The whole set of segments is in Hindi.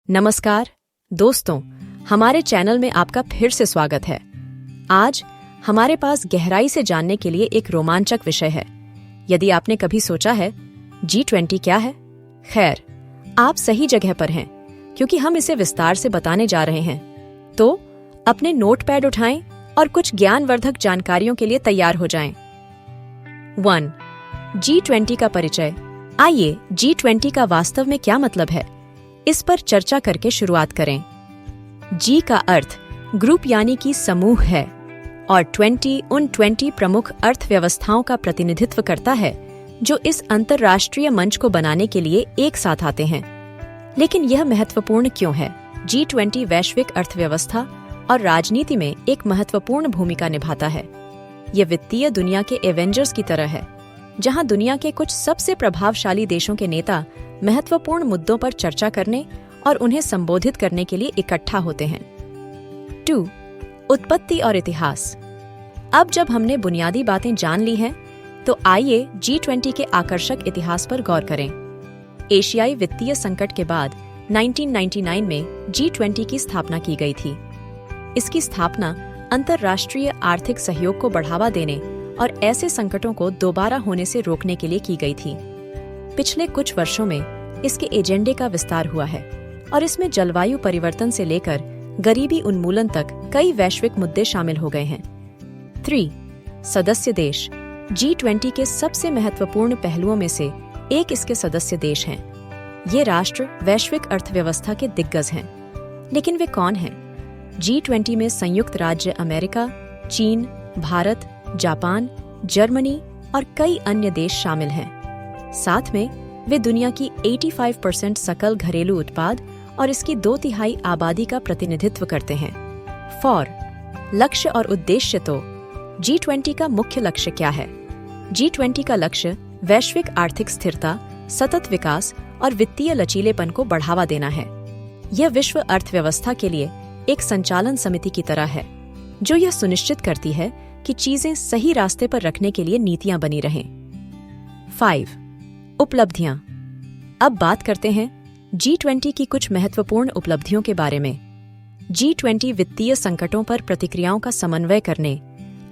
नमस्कार दोस्तों, हमारे चैनल में आपका फिर से स्वागत है। आज हमारे पास गहराई से जानने के लिए एक रोमांचक विषय है। यदि आपने कभी सोचा है G20 क्या है, खैर आप सही जगह पर हैं, क्योंकि हम इसे विस्तार से बताने जा रहे हैं। तो अपने नोटपैड उठाएं और कुछ ज्ञानवर्धक जानकारियों के लिए तैयार हो जाएं। 1. G20 का परिचय। आइए G20 का वास्तव में क्या मतलब है, इस पर चर्चा करके शुरुआत करें। जी का अर्थ ग्रुप यानी कि समूह है और 20 उन 20 प्रमुख अर्थव्यवस्थाओं का प्रतिनिधित्व करता है जो इस अंतर्राष्ट्रीय मंच को बनाने के लिए एक साथ आते हैं। लेकिन यह महत्वपूर्ण क्यों है? G20 वैश्विक अर्थव्यवस्था और राजनीति में एक महत्वपूर्ण भूमिका निभाता है। यह वित्तीय दुनिया के एवेंजर्स की तरह है, जहां दुनिया के कुछ सबसे प्रभावशाली देशों के नेता महत्वपूर्ण मुद्दों पर चर्चा करने और उन्हें संबोधित करने के लिए इकट्ठा होते हैं। 2. उत्पत्ति और इतिहास। अब जब हमने बुनियादी बातें जान ली हैं, तो आइए G20 के आकर्षक इतिहास पर गौर करें। एशियाई वित्तीय संकट के बाद 1999 में G20 की स्थापना की गई थी। इसकी स्थापना अंतर्राष्ट्रीय आर्थिक सहयोग को बढ़ावा देने और ऐसे संकटों को दोबारा होने से रोकने के लिए की गई थी। पिछले कुछ वर्षों में इसके एजेंडे का विस्तार हुआ है और इसमें जलवायु परिवर्तन से लेकर गरीबी उन्मूलन तक कई वैश्विक मुद्दे शामिल हो गए हैं। 3. सदस्य देश। G20 के सबसे महत्वपूर्ण पहलुओं में से एक इसके सदस्य देश हैं। ये राष्ट्र वैश्विक अर्थव्यवस्था के दिग्गज हैं। लेकिन वे कौन हैं? G20 में संयुक्त राज्य अमेरिका, चीन, भारत, जापान, जर्मनी और कई अन्य देश शामिल हैं। साथ में वे दुनिया की 85% सकल घरेलू उत्पाद और इसकी 2/3 आबादी का प्रतिनिधित्व करते हैं। 4. लक्ष्य और उद्देश्य। तो G20 का मुख्य लक्ष्य क्या है? G20 का लक्ष्य वैश्विक आर्थिक स्थिरता, सतत विकास और वित्तीय लचीलेपन को बढ़ावा देना है। यह विश्व अर्थव्यवस्था के लिए एक संचालन समिति की तरह है, जो यह सुनिश्चित करती है कि चीजें सही रास्ते पर रखने के लिए नीतियां बनी रहें। 5. उपलब्धियां। अब बात करते हैं G20 की कुछ महत्वपूर्ण उपलब्धियों के बारे में। G20 वित्तीय संकटों पर प्रतिक्रियाओं का समन्वय करने,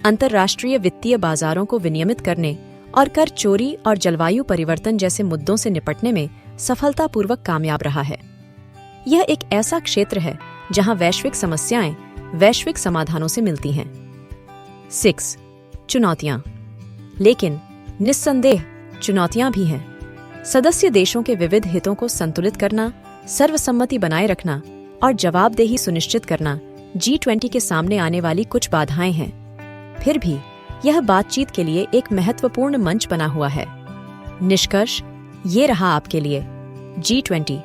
अंतर्राष्ट्रीय वित्तीय बाजारों को विनियमित करने और कर चोरी और जलवायु परिवर्तन जैसे मुद्दों से निपटने में सफलतापूर्वक कामयाब रहा है। यह एक ऐसा क्षेत्र है जहां वैश्विक समस्याएं वैश्विक समाधानों से मिलती हैं। 6. चुनौतियां। लेकिन निस्संदेह चुनौतियां भी हैं। सदस्य देशों के विविध हितों को संतुलित करना, सर्वसम्मति बनाए रखना और जवाबदेही सुनिश्चित करना G20 के सामने आने वाली कुछ बाधाएं हैं। फिर भी यह बातचीत के लिए एक महत्वपूर्ण मंच बना हुआ है। निष्कर्ष ये रहा आपके लिए। G20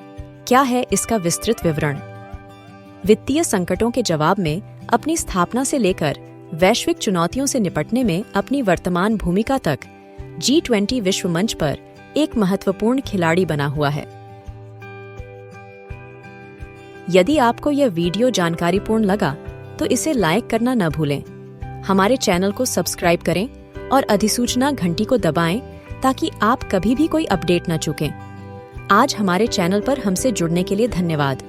क्या है, इसका विस्तृत विवरण। वित्तीय संकटों के जवाब में अपनी स्थापना से लेकर वैश्विक चुनौतियों से निपटने में अपनी वर्तमान भूमिका तक G20 विश्व मंच पर एक महत्वपूर्ण खिलाड़ी बना हुआ है। यदि आपको यह वीडियो जानकारीपूर्ण लगा तो इसे लाइक करना न भूलें। हमारे चैनल को सब्सक्राइब करें और अधिसूचना घंटी को दबाएं ताकि आप कभी भी कोई अपडेट न चूकें। आज हमारे चैनल पर हमसे जुड़ने के लिए धन्यवाद।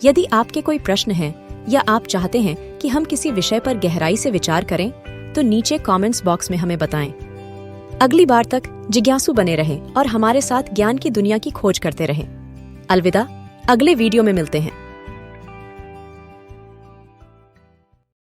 यदि आपके कोई प्रश्न हैं या आप चाहते हैं कि हम किसी विषय पर गहराई से विचार करें, तो नीचे कमेंट्स बॉक्स में हमें बताएं। अगली बार तक जिज्ञासु बने रहें और हमारे साथ ज्ञान की दुनिया की खोज करते रहें। अलविदा, अगले वीडियो में मिलते हैं।